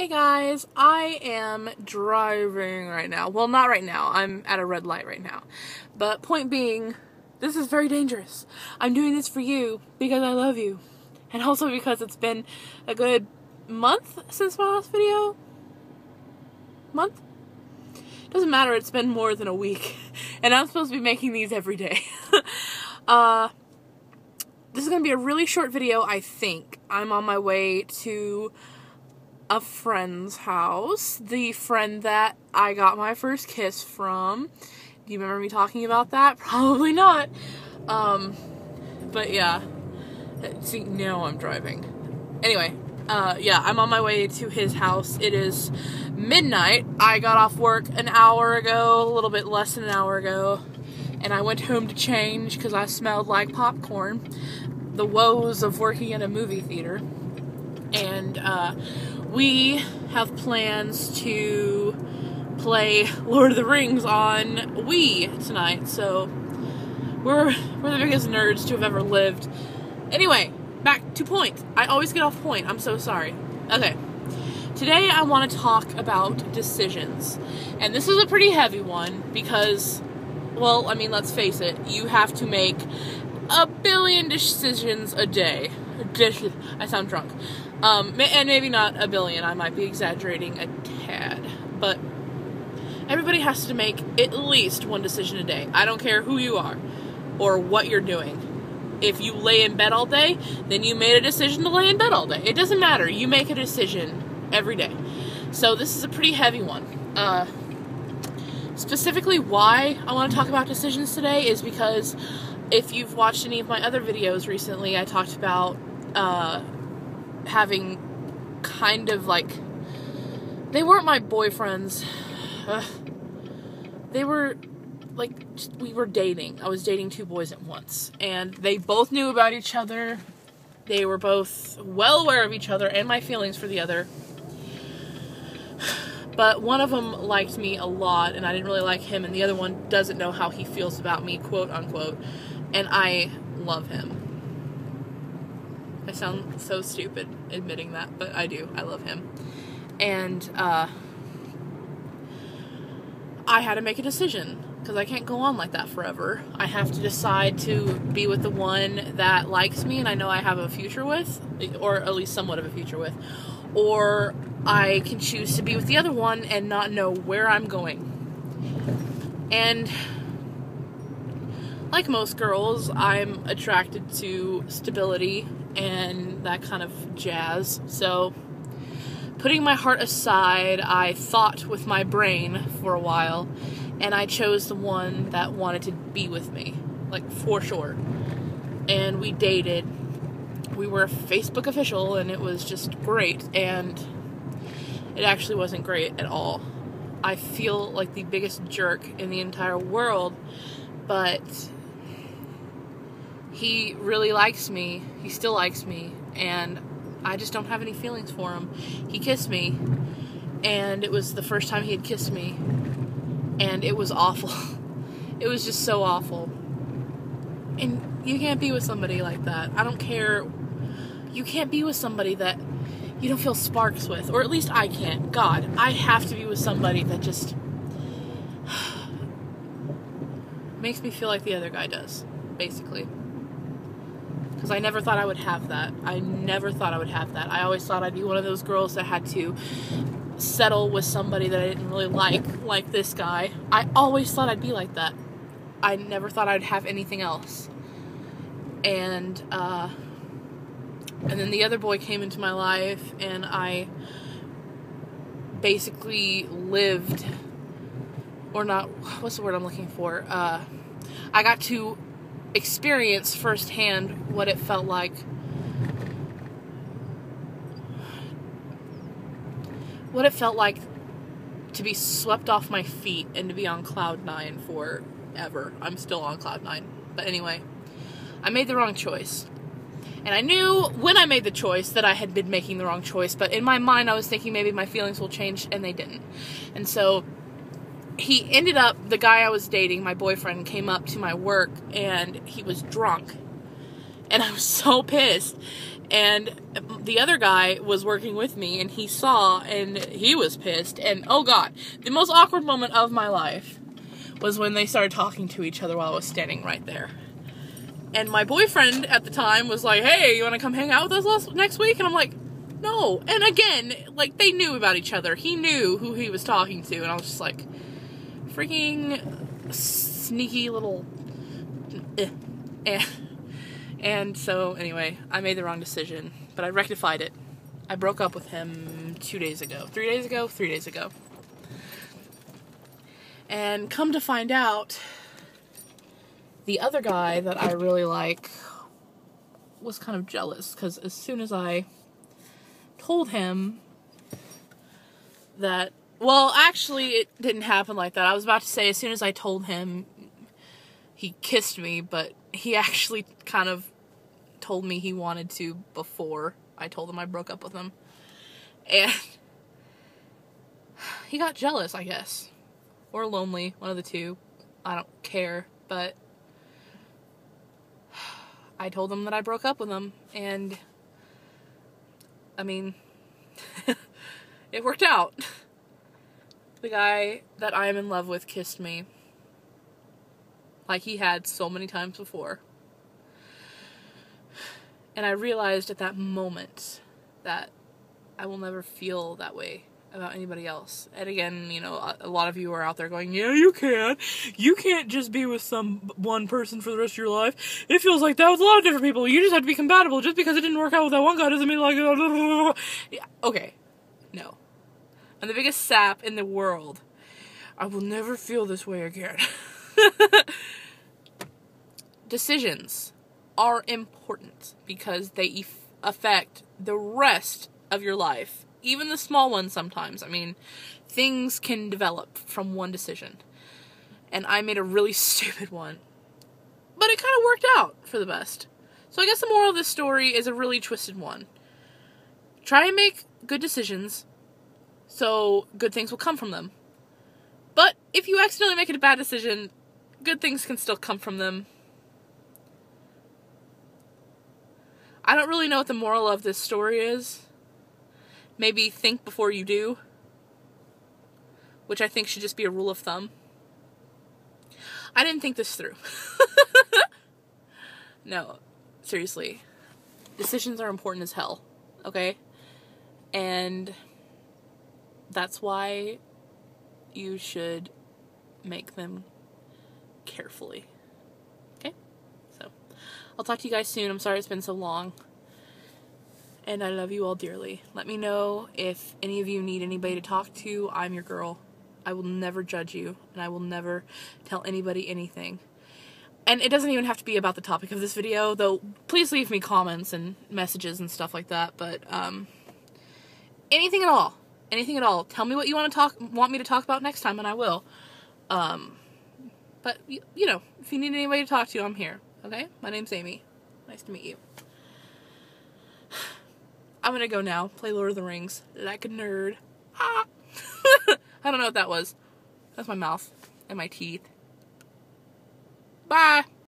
Hey guys, I am driving right now. Well, not right now. I'm at a red light right now. But point being, this is very dangerous. I'm doing this for you because I love you. And also because it's been a good month since my last video. Month? Doesn't matter, it's been more than a week. And I'm supposed to be making these every day. This is going to be a really short video, I think. I'm on my way to a friend's house. The friend that I got my first kiss from. Do you remember me talking about that? Probably not. But yeah. See, now I'm driving. Anyway, yeah, I'm on my way to his house. It is midnight. I got off work an hour ago, a little bit less than an hour ago, and I went home to change because I smelled like popcorn. The woes of working in a movie theater. And, we have plans to play Lord of the Rings on Wii tonight, so we're the biggest nerds to have ever lived. Anyway, back to point. I always get off point. I'm so sorry. Okay. Today I want to talk about decisions. And this is a pretty heavy one because, well, I mean, let's face it, you have to make a billion decisions a day. I sound drunk. And maybe not a billion, I might be exaggerating a tad, but everybody has to make at least one decision a day. I don't care who you are or what you're doing. If you lay in bed all day, then you made a decision to lay in bed all day. It doesn't matter. You make a decision every day. So this is a pretty heavy one. Specifically why I want to talk about decisions today is because if you've watched any of my other videos recently, I talked about having kind of like, they weren't my boyfriends, they were like, we were dating. I was dating two boys at once, and they both knew about each other. They were both well aware of each other and my feelings for the other, but one of them liked me a lot and I didn't really like him, and the other one doesn't know how he feels about me, quote unquote, and I love him. I sound so stupid admitting that, but I do. I love him. And, I had to make a decision, because I can't go on like that forever. I have to decide to be with the one that likes me and I know I have a future with, or at least somewhat of a future with, or I can choose to be with the other one and not know where I'm going. And like most girls, I'm attracted to stability and that kind of jazz. So, putting my heart aside, I thought with my brain for a while, and I chose the one that wanted to be with me, like, for sure. And we dated. We were Facebook official, and it was just great, and it actually wasn't great at all. I feel like the biggest jerk in the entire world, but he really likes me. He still likes me, and I just don't have any feelings for him. He kissed me, and it was the first time he had kissed me, and it was awful. It was just so awful. And you can't be with somebody like that. I don't care. You can't be with somebody that you don't feel sparks with, or at least I can't. God, I have to be with somebody that just makes me feel like the other guy does, basically. Because I never thought I would have that. I never thought I would have that. I always thought I'd be one of those girls that had to settle with somebody that I didn't really like this guy. I always thought I'd be like that. I never thought I'd have anything else. And then the other boy came into my life, and I basically lived, or not, what's the word I'm looking for? I got to experience firsthand what it felt like to be swept off my feet and to be on cloud 9 forever. I'm still on cloud 9. But anyway, I made the wrong choice. And I knew when I made the choice that I had been making the wrong choice, but in my mind I was thinking maybe my feelings will change, and they didn't. And so he ended up, the guy I was dating, my boyfriend, came up to my work, and he was drunk. And I was so pissed. And the other guy was working with me, and he saw, and he was pissed. And oh god, the most awkward moment of my life was when they started talking to each other while I was standing right there. And my boyfriend at the time was like, hey, you want to come hang out with us next week? And I'm like, no. And again, like, they knew about each other. He knew who he was talking to. And I was just like, freaking sneaky little... And so, anyway, I made the wrong decision. But I rectified it. I broke up with him 2 days ago. 3 days ago? 3 days ago. And come to find out, the other guy that I really like was kind of jealous. Because as soon as I told him that... Well, actually, it didn't happen like that. I was about to say, as soon as I told him, he kissed me, but he actually kind of told me he wanted to before I told him I broke up with him. And he got jealous, I guess. Or lonely, one of the two. I don't care, but I told him that I broke up with him, and I mean, it worked out. The guy that I am in love with kissed me like he had so many times before. And I realized at that moment that I will never feel that way about anybody else. And again, you know, a lot of you are out there going, yeah, you can. You can't just be with one person for the rest of your life. It feels like that with a lot of different people. You just have to be compatible. Just because it didn't work out with that one guy doesn't mean like... Yeah, okay. No. I'm the biggest sap in the world. I will never feel this way again. Decisions are important because they affect the rest of your life. Even the small ones sometimes. I mean, things can develop from one decision. And I made a really stupid one. But it kind of worked out for the best. So I guess the moral of this story is a really twisted one. Try and make good decisions so good things will come from them. But if you accidentally make a bad decision, good things can still come from them. I don't really know what the moral of this story is. Maybe think before you do. Which I think should just be a rule of thumb. I didn't think this through. No, seriously. Decisions are important as hell, okay? And that's why you should make them carefully. Okay? So, I'll talk to you guys soon. I'm sorry it's been so long. And I love you all dearly. Let me know if any of you need anybody to talk to. I'm your girl. I will never judge you. And I will never tell anybody anything. And it doesn't even have to be about the topic of this video. Though, please leave me comments and messages and stuff like that. But, anything at all. Anything at all. Tell me what you want me to talk about next time, and I will. But, you know, if you need anybody to talk to, I'm here. Okay? My name's Amy. Nice to meet you. I'm gonna go now. Play Lord of the Rings. Like a nerd. Ah! I don't know what that was. That's my mouth. And my teeth. Bye!